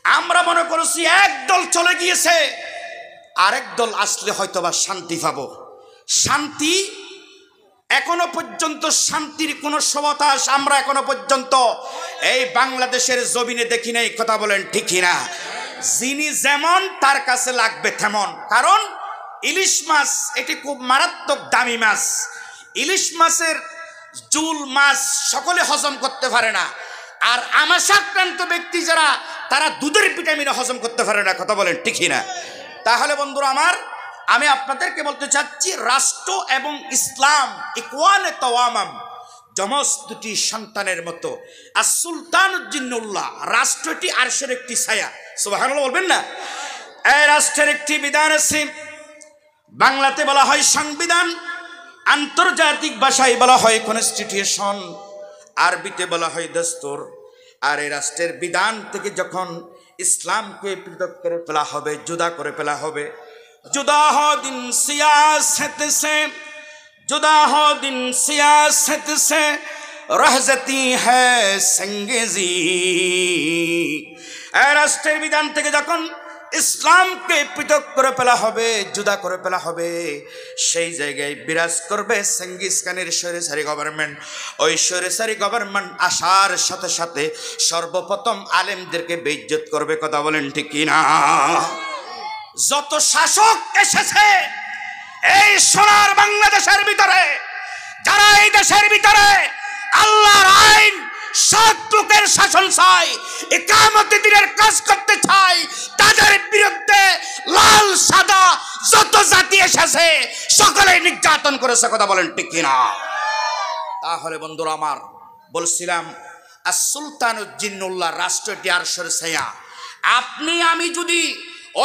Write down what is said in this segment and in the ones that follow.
আমরা মনে করছি এক দল চলে গিয়েছে, আরেক দল আসলে হয়তোবা শান্তি পাবো। শান্তি এখনো পর্যন্ত, শান্তির কোন সবতাস আমরা এখনো পর্যন্ত এই বাংলাদেশের জমিনে দেখি নাই। কথা বলেন ঠিক কিনা? যিনি যেমন তার কাছে লাগবে তেমন। কারণ ইলিশ মাছ এটি খুব মারাত্মক দামি মাছ। ইলিশ মাছের জুল মাছ সকলে হজম করতে পারে না, আর আমাশাক্রান্ত ব্যক্তি যারা, তারা দুধের ভিটামিনও হজম করতে পারে না। কথা বলেন ঠিক কিনা? তাহলে বন্ধুরা আমার, আমি আপনাদেরকে বলতে চাচ্ছি, রাষ্ট্র এবং ইসলাম ইকওয়ানে তাওয়ামাম, যমজ দুটি সন্তানের মতো। আর সুলতানুজ্জিন্নুল্লাহ, রাষ্ট্রটি আরশের একটি ছায়া। সুবহানাল্লাহ বলবেন না? এই রাষ্ট্রের একটি বিধান আছে, বাংলাতে বলা হয় সংবিধান, আন্তর্জাতিক ভাষায় বলা হয় কনস্টিটিউশন, আরবিতে বলা হয় দস্তুর। আর এই রাষ্ট্রের বিধান থেকে যখন ইসলামকে পৃথক করে ফেলা হবে, জুদা করে ফেলা হবে, जुदा हो दिन सियासत से, जुदा हो दिन सियासत से, रह जाती है संगेजी। রাষ্ট্রের বিধান থেকে যখন ইসলামকে পৃথক করে ফেলা হবে, জুদা করে ফেলা হবে, সেই জায়গায় বিরাজ করবে চেঙ্গিস খানের স্বৈরাচারী গভর্নমেন্ট। ওই স্বৈরাচারী গভর্নমেন্ট আসার সাথে সাথে সর্বপ্রথম আলেমদেরকে বেইজ্জত করবে। কথা বলেন ঠিক কিনা? যত শাসক এসেছে এই সোনার বাংলাদেশের ভিতরে, যারা এই দেশের ভিতরে আল্লাহর আইন, সৎ লোকের শাসন চাই, ইকামতে দ্বীনের কাজ করতে চাই, তাদের বিরুদ্ধে লাল সাদা যত জাতি এসেছে সকলেই নির্যাতন করেছে। কথা বলেন ঠিক কিনা? তাহলে বন্ধুরা আমার, বলছিলাম আস-সুলতানুজ্জিন্নুল্লাহ, রাষ্ট্রটি আরশের ছায়া। আপনি আমি যদি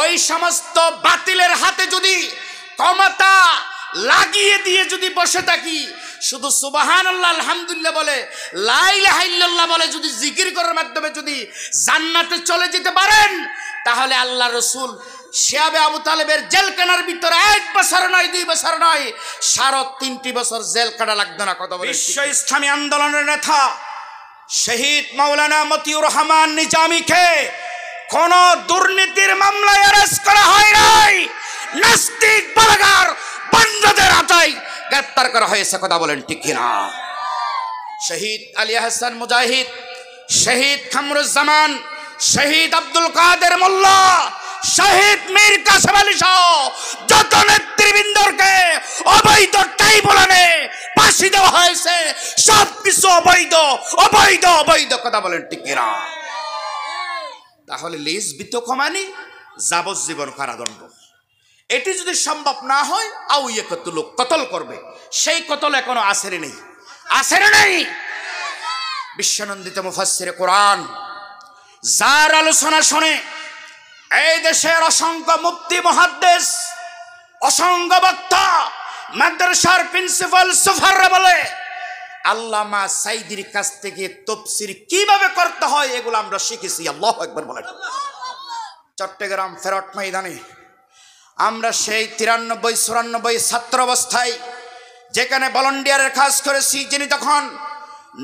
ওই সমস্ত বাতিলের হাতে যদি ক্ষমতা লাগিয়ে দিয়ে যদি বসে থাকি, শুধু সুবহানাল্লাহ আলহামদুলিল্লাহ বলে, লা ইলাহা ইল্লাল্লাহ বলে যদি জিকির করার মাধ্যমে যদি জান্নাতে চলে যেতে পারেন, তাহলে আল্লাহ রসুল শিয়াবে আবু তালেবের জেলখানার ভিতরে 1 বছর নয়, 2 বছর নয়, 3.5 বছর জেল কাটা লাগতো না। কথা বলে বিশ্ব ইসলামী আন্দোলনের নেতা শহীদ মাওলানা মতিউর রহমান নিজামীকে কোন দুর্নীতির মামলায় অ্যারেস্ট করা হয় নাই। নাস্তিক বালাগার বন্ধদের হাতে গ্রেফতার করা হয়েছে। কথা বলেন ঠিক কিনা? শহীদ আলী হাসান মুজাহিদ, শহীদ কামরুজ্জামান, শহীদ আব্দুল কাদের মোল্লা, শহীদ মীর কাসেম আলী সহ যত নেতৃবৃন্দকে অবৈধ ট্রাইব্যুনালে ফাঁসি দেওয়া হয়েছে, সবকিছু অবৈধ অবৈধ অবৈধ। কথা বলেন ঠিক কিনা? তাহলে লিজ বিতকমানি যাবজ্জীবন কারাদণ্ড। এটি যদি সম্ভব না হয়, আউয়ে কত লোক কতল করবে, সেই কতল এখনো আসেরে নেই, আসেরে নেই। বিশ্বনন্দিত মুফাসসিরে কোরআন, যার আলোচনা শুনে এই দেশের অসংখ্য মুফতি মুহাদ্দিস, অসংখ্য বক্তা, মাদ্রাসার প্রিন্সিপাল সুফাররা বলে, আল্লামা সাইদির কাছ থেকে তাফসীর কিভাবে করতে হয় এগুলো আমরা শিখেছি। আল্লাহু আকবার বলেন। চট্টগ্রাম ফেরত ময়দানে আমরা সেই 93-94 ছাত্র অবস্থায় যেখানে ভলান্টিয়ারের কাজ করেছি, যিনি তখন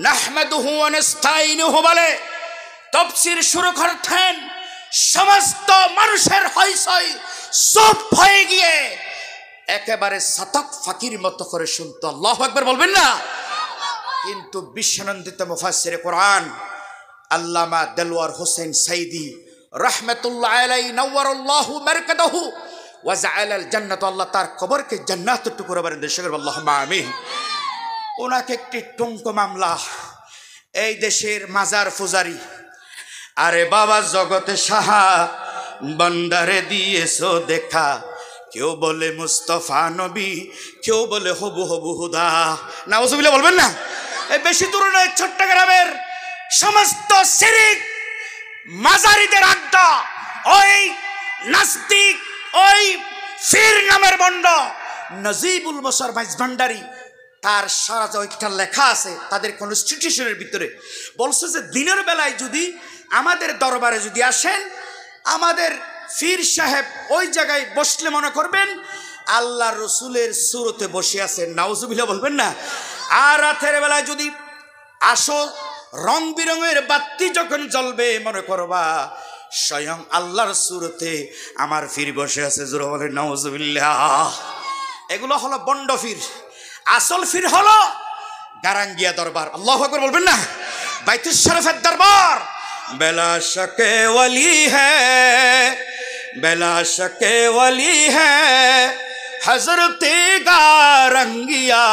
নাহমাদুহু ওয়া নাস্তাইনুহু বলে তাফসীর শুরু করতেন, সমস্ত মানুষের হইচই চুপ হয়ে গিয়ে একেবারে সাতক ফাকির মতো করে শুনতো। আল্লাহু আকবার বলবেন না? কিন্তু বিশ্বনন্দিত মুফাসসিরে কোরআন আল্লামা দেলওয়ার হোসেন সাইদি রাহমাতুল্লাহ আলাইহি নওয়ারাল্লাহু মারকাদাহু ওয়া জাআলাল জান্নাত, আল্লাহ তার কবরকে জান্নাতের টুকরো বানিয়ে দেন। সকলে আল্লাহুম্মা আমিন। ওনাকে একটি টঙ্ক মামলা, এই দেশের মাজার পূজারি, আরে বাবা জগতে সাহা বন্দারে দিয়েছো দেখা, কেউ বলে মুস্তাফা নবী, কেউ বলে হবু হবু হুদা। নাউজুবিল্লাহ বলবেন না? এই বেশি দূর নয়, চট্টগ্রামের সমস্ত শিরিক মাজারিদের আড্ডা, ওই নাস্তিক, ওই ফির নামের বন্ড নজিবুল বশর মাইজভান্ডারি, তার সারা একটা লেখা আছে তাদের কনস্টিটিউশনের ভিতরে, বলছে যে দিনের বেলায় যদি আমাদের দরবারে যদি আসেন, আমাদের ফির সাহেব ওই জায়গায় বসলে মনে করবেন আল্লাহ রসুলের সুরতে বসে আছেন। নাউজুবিল্লাহ বলবেন না? আর রাতের বেলায় যদি আসো, রং বিরঙের বাতি যখন জ্বলবে, মনে করবা স্বয়ং আল্লাহর সুরতে আমার পীর বসে আছে। জোরে বলেন নাউজুবিল্লাহ। এগুলো হলো বন্ড পীর। আসল পীর হলো গারাঙ্গিয়া দরবার। আল্লাহু আকবার বলবেন না? বাইতুল শরীফের দরবার। বেলা শকে ওয়ালি হ্যায়, বেলা শকে ওয়ালি হ্যায় হযরতে গারঙ্গিয়া,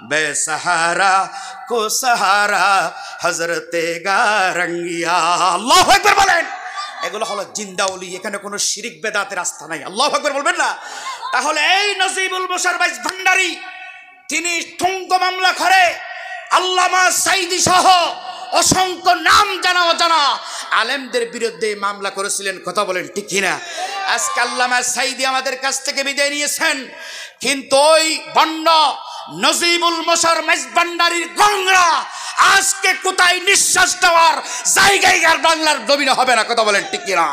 বেসহারা কো সাহারা হযরতে গারঙ্গিয়া। আল্লাহু আকবার বলেন। এগুলো হলো জিন্দা ওলি, এখানে কোনো শিরিক বেদাতের আস্থা নাই। আল্লাহু আকবার বলবেন না? তাহলে এই নজিবুল বশর বাইজ ভান্ডারী, তিনি ঠুঙ্গ মামলা করে আল্লামা সাইদি সহ অসংখ্য নাম জানা অজানা আলেমদের বিরুদ্ধে মামলা করেছিলেন। কথা বলেন ঠিক কিনা? আজকে আল্লামা সাইদি আমাদের কাছ থেকে বিদায় নিয়েছেন, কিন্তু ওই বন্ড নজিবুল বশর বাইজ ভান্ডারীর গংরা আজকে কোথায় নিঃশ্বাস দেওয়ার জায়গায় আর বাংলার জমিনে হবে না। কথা বলেন ঠিক কিনা?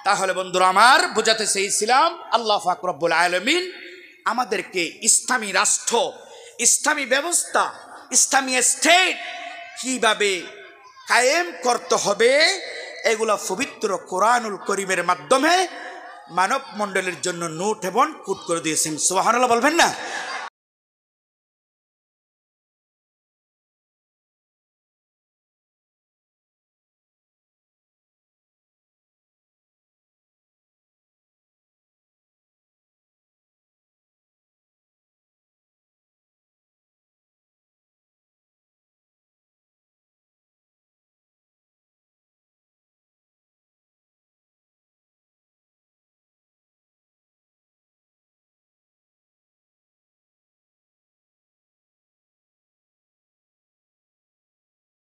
তাহলে বন্ধুরা আমার, বোঝাতে চেয়েছিলাম আল্লাহ পাক রব্বুল আলামিন আমাদেরকে ইসলামী রাষ্ট্র, ইসলামী ব্যবস্থা, ইসলামী স্টেট কিভাবে কায়েম করতে হবে এগুলা পবিত্র কোরআনুল করিমের মাধ্যমে মানব মণ্ডলের জন্য নোট এবং কোট করে দিয়েছেন। সুবহানাল্লাহ বলবেন না?